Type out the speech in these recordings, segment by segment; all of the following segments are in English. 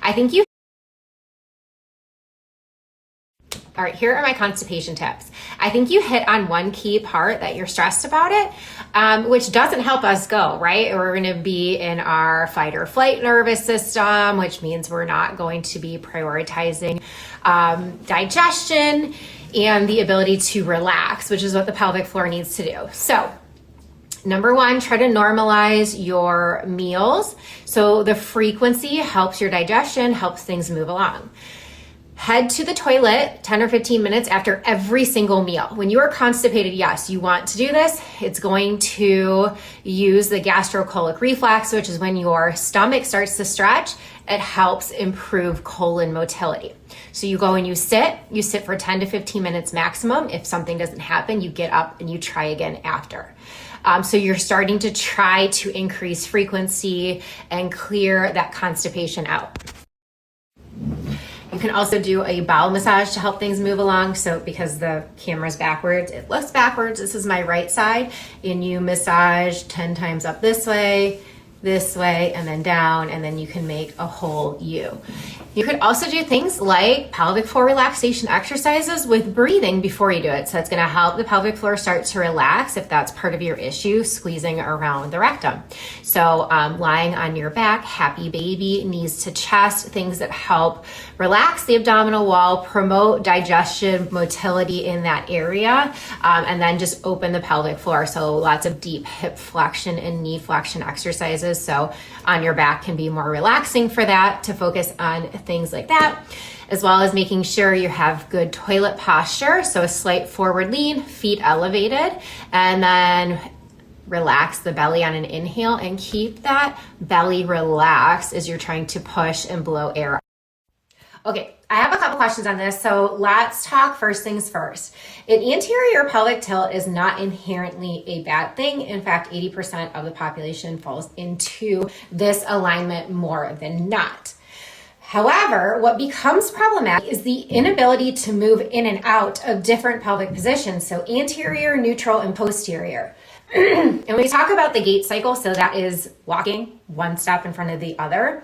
I think you All right, here are my constipation tips. I think you hit on one key part that you're stressed about it, which doesn't help us go, right? We're going to be in our fight or flight nervous system, which means we're not going to be prioritizing digestion and the ability to relax, which is what the pelvic floor needs to do. So, number one, try to normalize your meals. So the frequency helps your digestion, helps things move along. Head to the toilet 10 or 15 minutes after every single meal. When you are constipated, yes, you want to do this. It's going to use the gastrocolic reflex, which is when your stomach starts to stretch. It helps improve colon motility. So you go and you sit for 10 to 15 minutes maximum. If something doesn't happen, you get up and you try again after. So you're starting to try to increase frequency and clear that constipation out. You can also do a bowel massage to help things move along. So because the camera's backwards, it looks backwards. This is my right side, and you massage 10 times up this way, and then down, and then you can make a whole U. You could also do things like pelvic floor relaxation exercises with breathing before you do it. So it's going to help the pelvic floor start to relax if that's part of your issue, squeezing around the rectum. So lying on your back, happy baby, knees to chest, things that help relax the abdominal wall, promote digestion, motility in that area, and then just open the pelvic floor. So lots of deep hip flexion and knee flexion exercises. So on your back can be more relaxing for that, to focus on things like that, as well as making sure you have good toilet posture. So a slight forward lean, feet elevated, and then relax the belly on an inhale and keep that belly relaxed as you're trying to push and blow air. Okay, I have a couple questions on this, so let's talk first things first. An anterior pelvic tilt is not inherently a bad thing. In fact, 80% of the population falls into this alignment more than not. However, what becomes problematic is the inability to move in and out of different pelvic positions, so anterior, neutral, and posterior. And when we talk about the gait cycle, so that is walking one step in front of the other.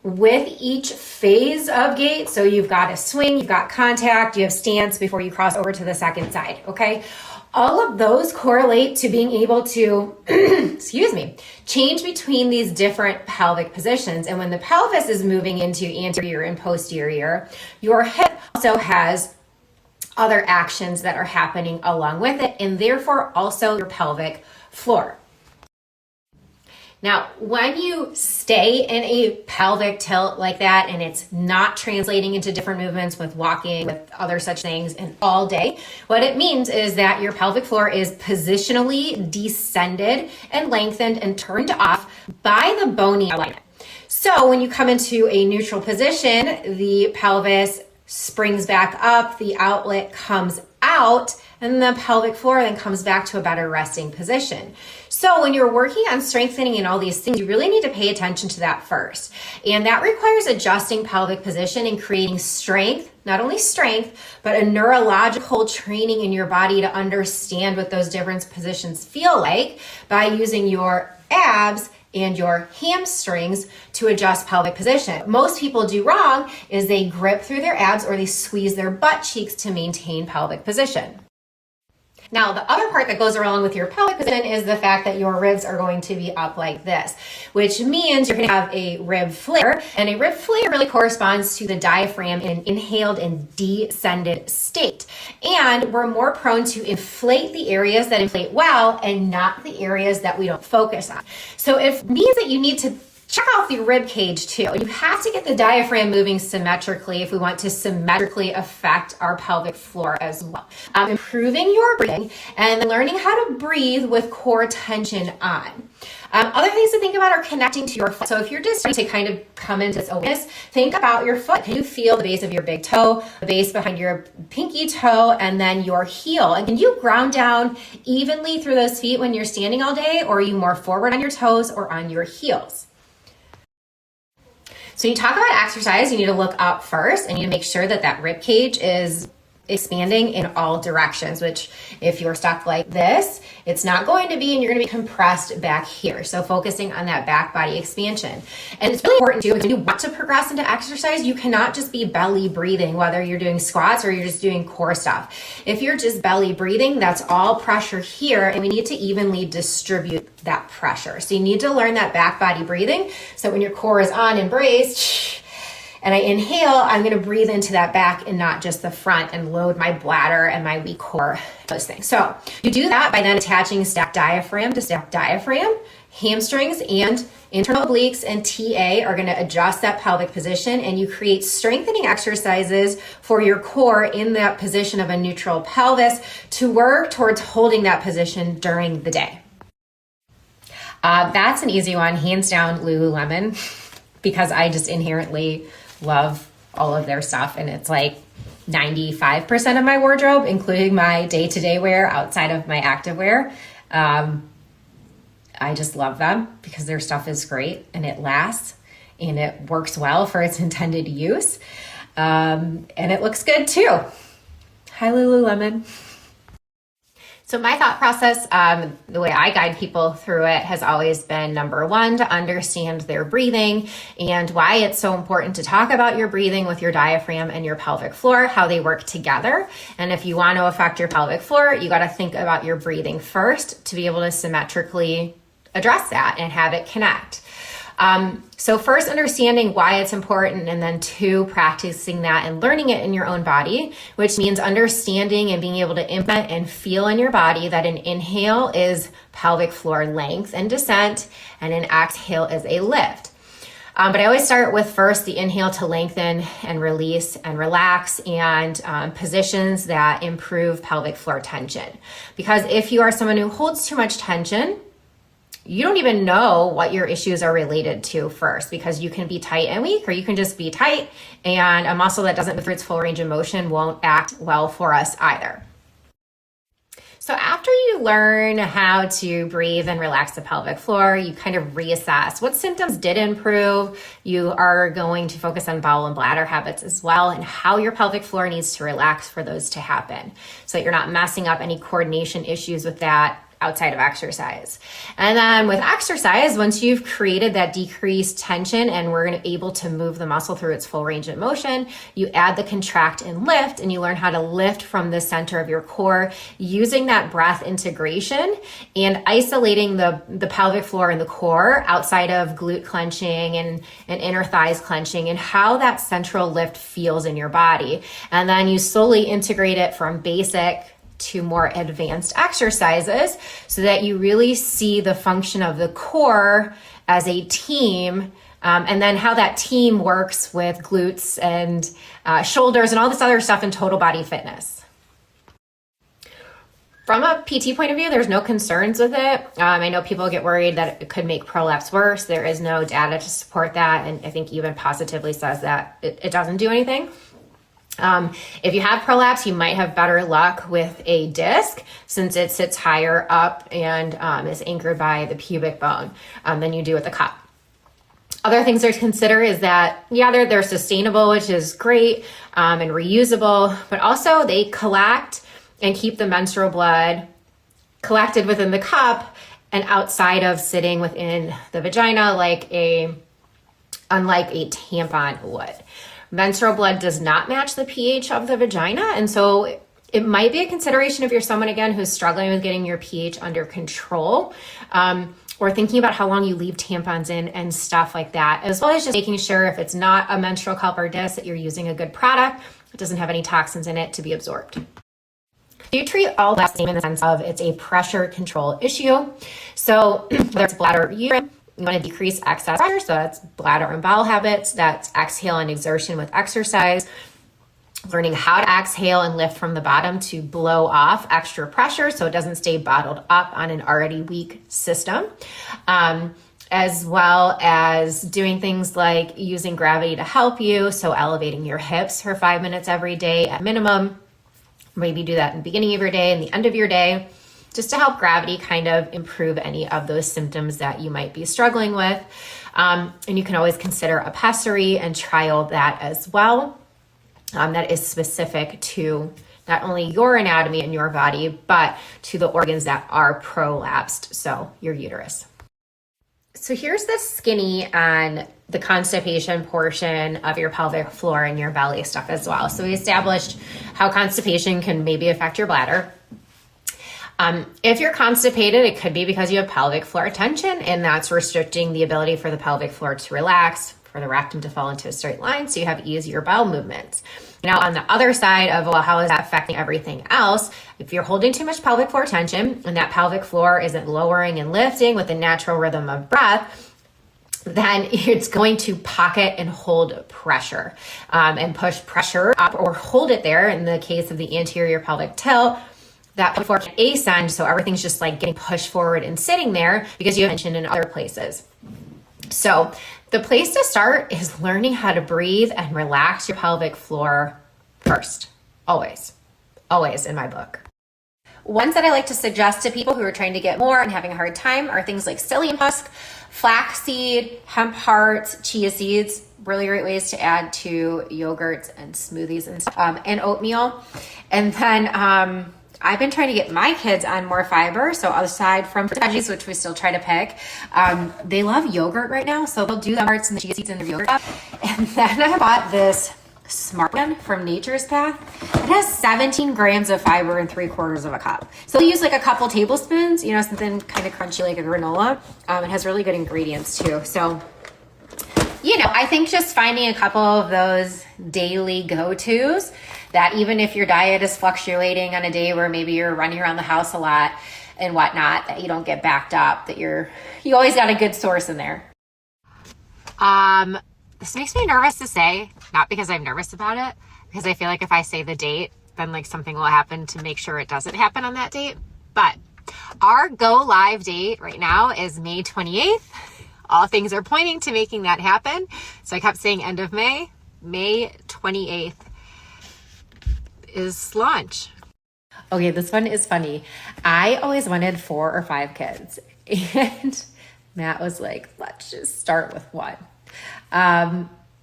With each phase of gait, so you've got a swing, you've got contact, you have stance before you cross over to the second side, okay? All of those correlate to being able to, change between these different pelvic positions. And when the pelvis is moving into anterior and posterior, your hip also has other actions that are happening along with it, and therefore also your pelvic floor. Now, when you stay in a pelvic tilt like that and it's not translating into different movements with walking, with other such things, and all day, what it means is that your pelvic floor is positionally descended and lengthened and turned off by the bony alignment. So when you come into a neutral position, the pelvis springs back up, the outlet comes out, and the pelvic floor then comes back to a better resting position. So when you're working on strengthening and all these things, you really need to pay attention to that first. And that requires adjusting pelvic position and creating strength, not only strength, but a neurological training in your body to understand what those different positions feel like by using your abs and your hamstrings to adjust pelvic position. What most people do wrong is they grip through their abs or they squeeze their butt cheeks to maintain pelvic position. Now, the other part that goes along with your pelvic position is the fact that your ribs are going to be up like this, which means you're going to have a rib flare, and a rib flare really corresponds to the diaphragm in an inhaled and descended state. And we're more prone to inflate the areas that inflate well and not the areas that we don't focus on. So it means that you need to check out the rib cage too. You have to get the diaphragm moving symmetrically if we want to symmetrically affect our pelvic floor as well. Improving your breathing and learning how to breathe with core tension on. Other things to think about are connecting to your foot. So if you're just trying to kind of come into this awareness, think about your foot. Can you feel the base of your big toe, the base behind your pinky toe, and then your heel? And can you ground down evenly through those feet when you're standing all day, or are you more forward on your toes or on your heels? So you talk about exercise, you need to look up first and you need to make sure that that rib cage is expanding in all directions, which if you're stuck like this, it's not going to be, and you're going to be compressed back here. So focusing on that back body expansion. And it's really important too, when you want to progress into exercise, you cannot just be belly breathing, whether you're doing squats or you're just doing core stuff. If you're just belly breathing, that's all pressure here, and we need to evenly distribute that pressure. So you need to learn that back body breathing. So when your core is on and braced, and I inhale, I'm going to breathe into that back and not just the front, and load my bladder and my weak core, those things. So you do that by then attaching stacked diaphragm to stacked diaphragm. Hamstrings and internal obliques and TA are going to adjust that pelvic position, and you create strengthening exercises for your core in that position of a neutral pelvis to work towards holding that position during the day. That's an easy one, hands down, Lululemon, because I just inherently love all of their stuff, and it's like 95% of my wardrobe, including my day-to-day wear outside of my active wear. I just love them because their stuff is great and it lasts and it works well for its intended use. And it looks good too. Hi, Lululemon. So my thought process, the way I guide people through it has always been, number one, to understand their breathing and why it's so important to talk about your breathing with your diaphragm and your pelvic floor, how they work together. And if you want to affect your pelvic floor, you got to think about your breathing first to be able to symmetrically address that and have it connect. So first, understanding why it's important, and then two, practicing that and learning it in your own body, which means understanding and being able to implement and feel in your body that an inhale is pelvic floor length and descent, and an exhale is a lift. But I always start with first the inhale to lengthen and release and relax, and positions that improve pelvic floor tension. Because if you are someone who holds too much tension, you don't even know what your issues are related to first, because you can be tight and weak, or you can just be tight, and a muscle that doesn't move through its full range of motion won't act well for us either. So after you learn how to breathe and relax the pelvic floor, you kind of reassess what symptoms did improve. You are going to focus on bowel and bladder habits as well, and how your pelvic floor needs to relax for those to happen, so that you're not messing up any coordination issues with that outside of exercise. And then with exercise, once you've created that decreased tension and we're able to move the muscle through its full range of motion, you add the contract and lift, and you learn how to lift from the center of your core using that breath integration and isolating the pelvic floor and the core outside of glute clenching and inner thighs clenching, and how that central lift feels in your body. And then you slowly integrate it from basic to more advanced exercises, so that you really see the function of the core as a team, and then how that team works with glutes and shoulders and all this other stuff in total body fitness. From a PT point of view, there's no concerns with it. I know people get worried that it could make prolapse worse. There is no data to support that, and I think even positively says that it doesn't do anything. If you have prolapse, you might have better luck with a disc, since it sits higher up and is anchored by the pubic bone than you do with the cup. Other things to consider is that, yeah, they're sustainable, which is great, and reusable, but also they collect and keep the menstrual blood collected within the cup and outside of sitting within the vagina, unlike a tampon would. Menstrual blood does not match the pH of the vagina, and so it might be a consideration if you're someone, again, who's struggling with getting your pH under control, or thinking about how long you leave tampons in and stuff like that, as well as just making sure, if it's not a menstrual cup or disc, that you're using a good product that doesn't have any toxins in it to be absorbed. You treat all that same in the sense of it's a pressure control issue. So whether it's bladder or uterine, you want to decrease excess pressure, so that's bladder and bowel habits, that's exhale and exertion with exercise, learning how to exhale and lift from the bottom to blow off extra pressure so it doesn't stay bottled up on an already weak system, as well as doing things like using gravity to help you, so elevating your hips for 5 minutes every day at minimum. Maybe do that in the beginning of your day and the end of your day, just to help gravity kind of improve any of those symptoms that you might be struggling with. And you can always consider a pessary and trial that as well. That is specific to not only your anatomy and your body, but to the organs that are prolapsed, so your uterus. So here's the skinny on the constipation portion of your pelvic floor and your belly stuff as well. So we established how constipation can maybe affect your bladder. If you're constipated, it could be because you have pelvic floor tension, and that's restricting the ability for the pelvic floor to relax, for the rectum to fall into a straight line, so you have easier bowel movements. Now, on the other side of, well, how is that affecting everything else? If you're holding too much pelvic floor tension and that pelvic floor isn't lowering and lifting with the natural rhythm of breath, then it's going to pocket and hold pressure and push pressure up or hold it there. In the case of the anterior pelvic tilt, that pelvic floor can ascend, so everything's just like getting pushed forward and sitting there because you have tension in other places. So the place to start is learning how to breathe and relax your pelvic floor first. Always in my book. Ones that I like to suggest to people who are trying to get more and having a hard time are things like psyllium husk, flaxseed, hemp hearts, chia seeds, really great ways to add to yogurts and smoothies and stuff, and oatmeal. And then I've been trying to get my kids on more fiber. So aside from veggies, which we still try to pick, they love yogurt right now. So they'll do the hearts and the chia seeds in their yogurt. And then I bought this Smart One from Nature's Path. It has 17 grams of fiber in 3/4 of a cup. So we use like a couple tablespoons, you know, something kind of crunchy like a granola. It has really good ingredients too. So, you know, I think just finding a couple of those daily go-tos that even if your diet is fluctuating on a day where maybe you're running around the house a lot and whatnot, that you don't get backed up, that you always got a good source in there. This makes me nervous to say, not because I'm nervous about it, because I feel like if I say the date, then like something will happen to make sure it doesn't happen on that date. But our go live date right now is May 28th. All things are pointing to making that happen. So I kept saying end of May. May 28th is launch. Okay, this one is funny. I always wanted 4 or 5 kids. And Matt was like, let's just start with 1.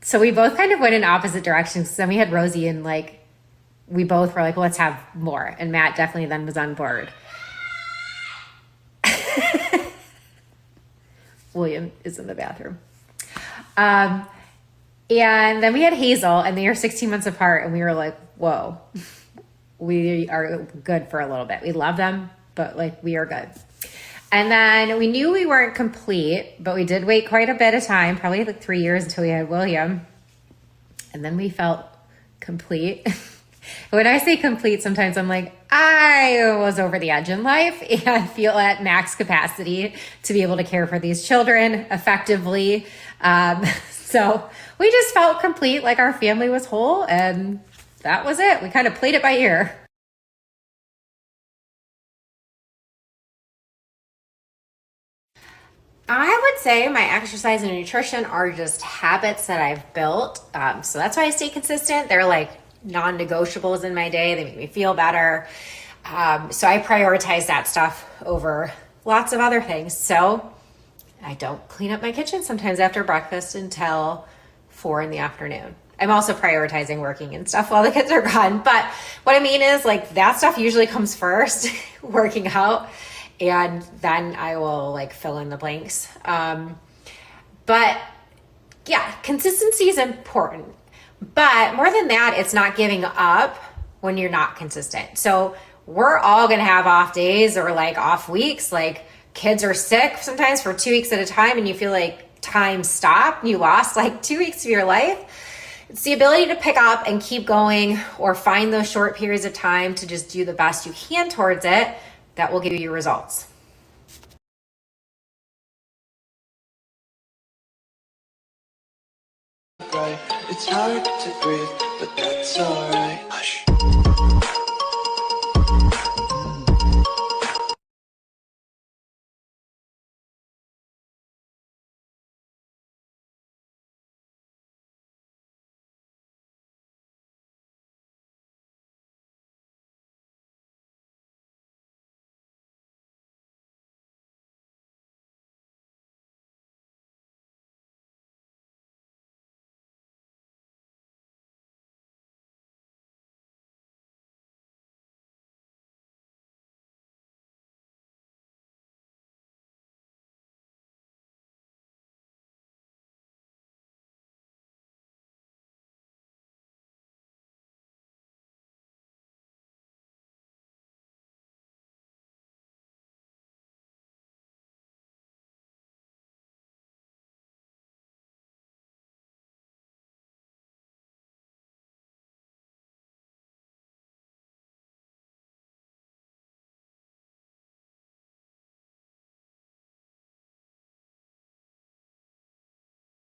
So we both kind of went in opposite directions. So then we had Rosie and like, we both were like, well, let's have more. And Matt definitely then was on board. William is in the bathroom. And then we had Hazel, and they are 16 months apart. And we were like, whoa, we are good for a little bit. We love them, but like we are good. And then we knew we weren't complete, but we did wait quite a bit of time, probably like 3 years until we had William. And then we felt complete. When I say complete, sometimes I'm like, I was over the edge in life and feel at max capacity to be able to care for these children effectively. So we just felt complete, like our family was whole, and that was it. We kind of played it by ear. I would say my exercise and nutrition are just habits that I've built. So that's why I stay consistent. They're like non-negotiables in my day. They make me feel better. So I prioritize that stuff over lots of other things. So I don't clean up my kitchen sometimes after breakfast until 4 in the afternoon. I'm also prioritizing working and stuff while the kids are gone. But what I mean is like that stuff usually comes first, working out. And then I will like fill in the blanks. But yeah, consistency is important. But more than that, it's not giving up when you're not consistent. So we're all going to have off days or like off weeks. Like kids are sick sometimes for 2 weeks at a time and you feel like time stopped and you lost like 2 weeks of your life. It's the ability to pick up and keep going or find those short periods of time to just do the best you can towards it that will give you your results. It's hard to breathe, but that's alright. Hush.